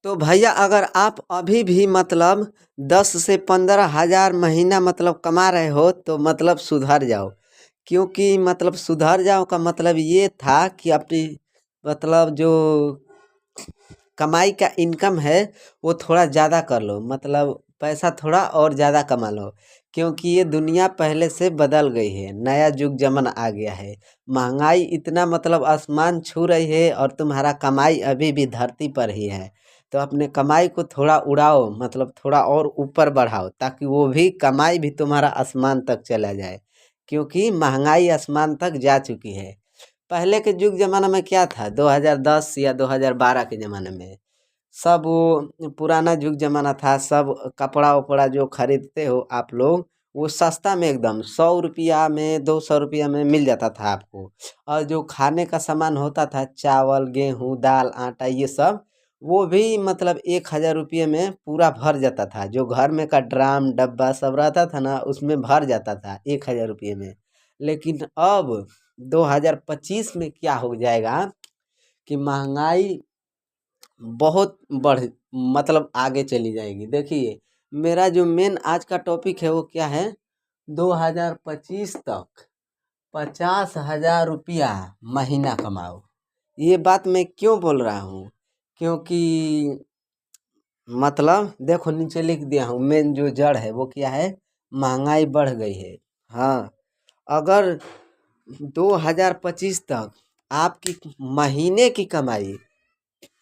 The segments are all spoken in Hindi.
तो भैया अगर आप अभी भी मतलब 10 से 15 हज़ार महीना मतलब कमा रहे हो तो मतलब सुधर जाओ। क्योंकि मतलब सुधर जाओ का मतलब ये था कि अपनी मतलब जो कमाई का इनकम है वो थोड़ा ज़्यादा कर लो, मतलब पैसा थोड़ा और ज़्यादा कमा लो। क्योंकि ये दुनिया पहले से बदल गई है, नया युग जमाना आ गया है। महंगाई इतना मतलब आसमान छू रही है और तुम्हारा कमाई अभी भी धरती पर ही है। तो अपने कमाई को थोड़ा उड़ाओ, मतलब थोड़ा और ऊपर बढ़ाओ ताकि वो भी कमाई भी तुम्हारा आसमान तक चला जाए। क्योंकि महंगाई आसमान तक जा चुकी है। पहले के युग जमाना में क्या था, 2010 या 2012 के ज़माने में सब वो पुराना युग जमाना था। सब कपड़ा वपड़ा जो खरीदते हो आप लोग, वो सस्ता में एकदम 100 रुपया में 200 रुपया में मिल जाता था आपको। और जो खाने का सामान होता था, चावल गेहूँ दाल आटा ये सब, वो भी मतलब 1,000 रुपये में पूरा भर जाता था। जो घर में का ड्राम डब्बा सब रहता था ना, उसमें भर जाता था 1,000 रुपये में। लेकिन अब 2025 में क्या हो जाएगा कि महंगाई बहुत बढ़ मतलब आगे चली जाएगी। देखिए, मेरा जो मेन आज का टॉपिक है वो क्या है, 2025 तक 50,000 रुपया महीना कमाओ। ये बात मैं क्यों बोल रहा हूँ, क्योंकि मतलब देखो नीचे लिख दिया हूँ, मेन जो जड़ है वो क्या है, महंगाई बढ़ गई है। हाँ, अगर 2025 तक आपकी महीने की कमाई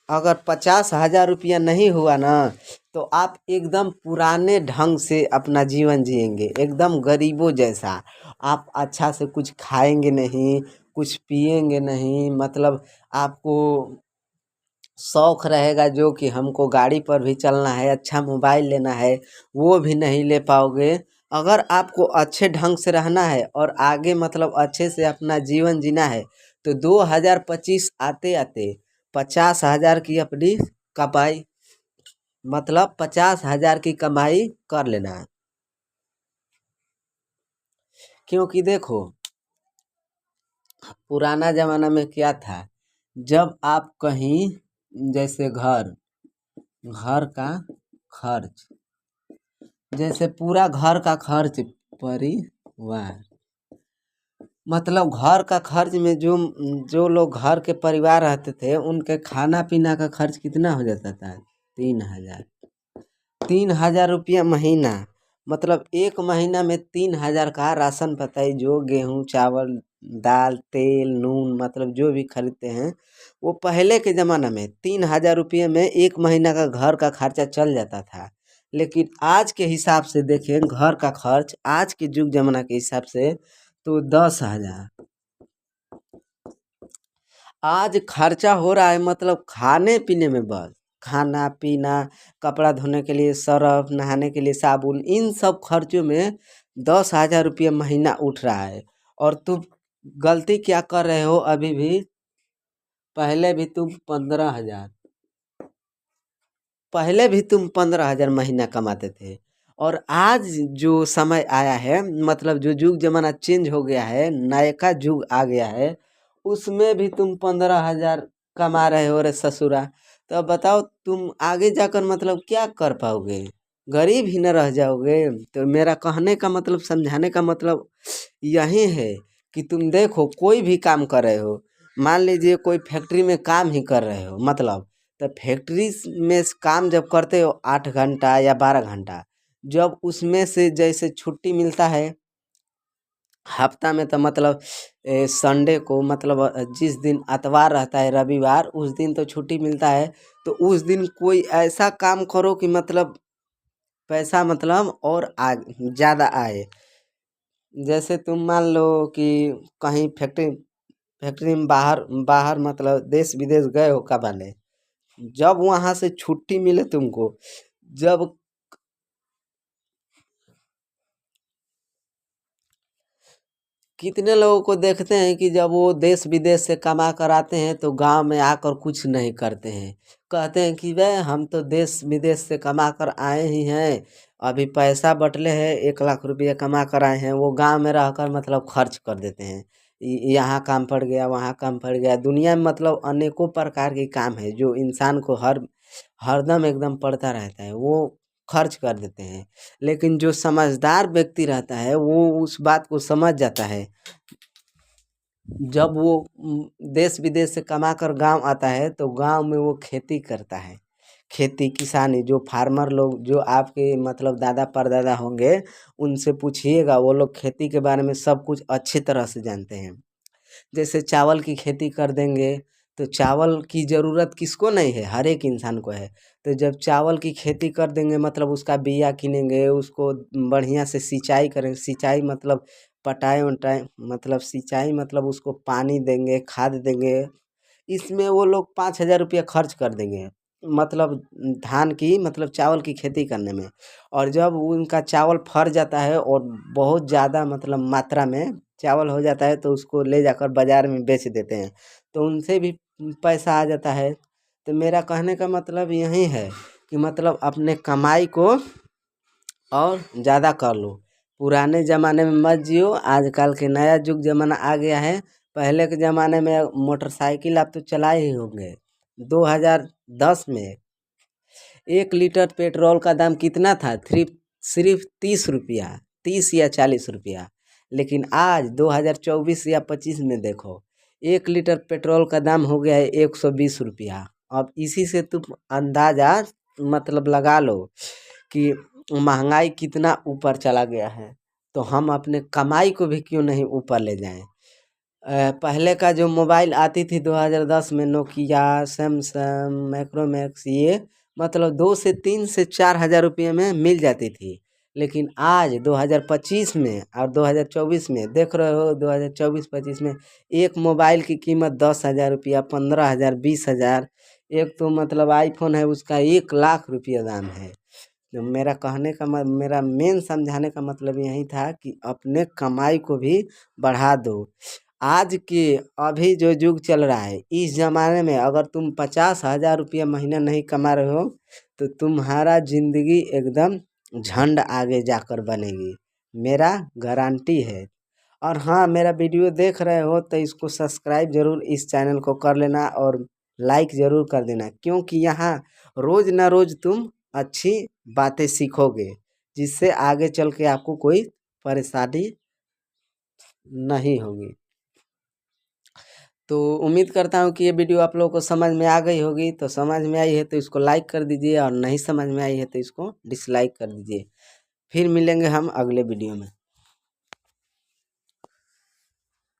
अगर 50,000 रुपया नहीं हुआ ना, तो आप एकदम पुराने ढंग से अपना जीवन जिएंगे, एकदम गरीबों जैसा। आप अच्छा से कुछ खाएंगे नहीं, कुछ पिएंगे नहीं, मतलब आपको शौक रहेगा जो कि हमको गाड़ी पर भी चलना है, अच्छा मोबाइल लेना है, वो भी नहीं ले पाओगे। अगर आपको अच्छे ढंग से रहना है और आगे मतलब अच्छे से अपना जीवन जीना है, तो 2025 आते आते 50,000 की अपनी कमाई, मतलब 50,000 की कमाई कर लेना है। क्योंकि देखो, पुराना जमाना में क्या था, जब आप कहीं जैसे घर घर का खर्च, जैसे पूरा घर का खर्च, परिवार मतलब घर का खर्च में जो जो लोग घर के परिवार रहते थे, उनके खाना पीना का खर्च कितना हो जाता था, 3,000। 3,000 रुपया महीना, मतलब एक महीना में 3,000 का राशन बताइए। जो गेहूँ चावल दाल तेल नून मतलब जो भी खरीदते हैं, वो पहले के ज़माना में 3,000 रुपये में एक महीना का घर का खर्चा चल जाता था। लेकिन आज के हिसाब से देखें, घर का खर्च आज के युग जमाना के हिसाब से तो 10,000 आज खर्चा हो रहा है। मतलब खाने पीने में, बस खाना पीना, कपड़ा धोने के लिए सर्फ, नहाने के लिए साबुन, इन सब खर्चों में 10,000 रुपये महीना उठ रहा है। और तुम गलती क्या कर रहे हो, अभी भी पहले भी तुम 15,000 पहले भी तुम 15,000 महीना कमाते थे। और आज जो समय आया है, मतलब जो युग जमाना चेंज हो गया है, नयका युग आ गया है, उसमें भी तुम 15,000 कमा रहे हो रे ससुरा। तो अब बताओ, तुम आगे जाकर मतलब क्या कर पाओगे, गरीब ही न रह जाओगे। तो मेरा कहने का मतलब, समझाने का मतलब यही है कि तुम देखो, कोई भी काम कर रहे हो, मान लीजिए कोई फैक्ट्री में काम ही कर रहे हो, मतलब तो फैक्ट्री में काम जब करते हो 8 घंटा या 12 घंटा, जब उसमें से जैसे छुट्टी मिलता है हफ्ता में, तो मतलब संडे को, मतलब जिस दिन इतवार रहता है रविवार, उस दिन तो छुट्टी मिलता है। तो उस दिन कोई ऐसा काम करो कि मतलब पैसा मतलब और ज़्यादा आए। जैसे तुम मान लो कि कहीं फैक्ट्री फैक्ट्री में बाहर बाहर मतलब देश विदेश गए हो कमाने, जब वहां से छुट्टी मिले तुमको, जब कितने लोगों को देखते हैं कि जब वो देश विदेश से कमा कर आते हैं तो गांव में आकर कुछ नहीं करते हैं। कहते हैं कि वह हम तो देश विदेश से कमा कर आए ही हैं, अभी पैसा बटले हैं, 1 लाख रुपया कमा कर आए हैं, वो गांव में रहकर मतलब खर्च कर देते हैं। यहाँ काम पड़ गया, वहाँ काम पड़ गया। दुनिया में मतलब अनेकों प्रकार के काम है जो इंसान को हर हरदम एकदम पड़ता रहता है, वो खर्च कर देते हैं। लेकिन जो समझदार व्यक्ति रहता है वो उस बात को समझ जाता है। जब वो देश विदेश से कमा कर गाँव आता है तो गाँव में वो खेती करता है। खेती किसानी जो फार्मर लोग जो आपके मतलब दादा परदादा होंगे, उनसे पूछिएगा, वो लोग खेती के बारे में सब कुछ अच्छी तरह से जानते हैं। जैसे चावल की खेती कर देंगे तो चावल की ज़रूरत किसको नहीं है, हर एक इंसान को है। तो जब चावल की खेती कर देंगे मतलब उसका बिया किनेंगे, उसको बढ़िया से सिंचाई करेंगे, सिंचाई मतलब पटाए वटाए मतलब सिंचाई मतलब उसको पानी देंगे, खाद देंगे। इसमें वो लोग 5,000 रुपया खर्च कर देंगे मतलब धान की मतलब चावल की खेती करने में। और जब उनका चावल फर जाता है और बहुत ज़्यादा मतलब मात्रा में चावल हो जाता है तो उसको ले जाकर बाज़ार में बेच देते हैं, तो उनसे भी पैसा आ जाता है। तो मेरा कहने का मतलब यही है कि मतलब अपने कमाई को और ज़्यादा कर लो। पुराने ज़माने में मत जियो, आजकल के नया युग ज़माना आ गया है। पहले के ज़माने में मोटरसाइकिल आप तो चलाए ही होंगे। 2010 में 1 लीटर पेट्रोल का दाम कितना था? सिर्फ 30 रुपया, 30 या 40 रुपया। लेकिन आज 2024 या 25 में देखो, 1 लीटर पेट्रोल का दाम हो गया है 120 रुपया। अब इसी से तुम अंदाज़ा मतलब लगा लो कि महंगाई कितना ऊपर चला गया है। तो हम अपने कमाई को भी क्यों नहीं ऊपर ले जाएं। पहले का जो मोबाइल आती थी 2010 में, नोकिया, सैमसंग, माइक्रोमैक्स, ये मतलब 2 से 3 से 4 हज़ार रुपये में मिल जाती थी। लेकिन आज 2025 में और 2024 में देख रहे हो, 2024-25 में एक मोबाइल की कीमत 10,000 रुपया, 15,000, 20,000। एक तो मतलब आईफोन है उसका 1 लाख रुपया दाम है। तो मेरा कहने का मेरा मेन समझाने का मतलब यही था कि अपने कमाई को भी बढ़ा दो। आज के अभी जो युग चल रहा है, इस ज़माने में अगर तुम 50,000 रुपया महीना नहीं कमा रहे हो तो तुम्हारा ज़िंदगी एकदम झंड आगे जाकर बनेगी, मेरा गारंटी है। और हाँ, मेरा वीडियो देख रहे हो तो इसको सब्सक्राइब ज़रूर इस चैनल को कर लेना और लाइक ज़रूर कर देना, क्योंकि यहाँ रोज़ ना रोज़ तुम अच्छी बातें सीखोगे, जिससे आगे चल के आपको कोई परेशानी नहीं होगी। तो उम्मीद करता हूँ कि ये वीडियो आप लोगों को समझ में आ गई होगी। तो समझ में आई है तो इसको लाइक कर दीजिए और नहीं समझ में आई है तो इसको डिसलाइक कर दीजिए। फिर मिलेंगे हम अगले वीडियो में।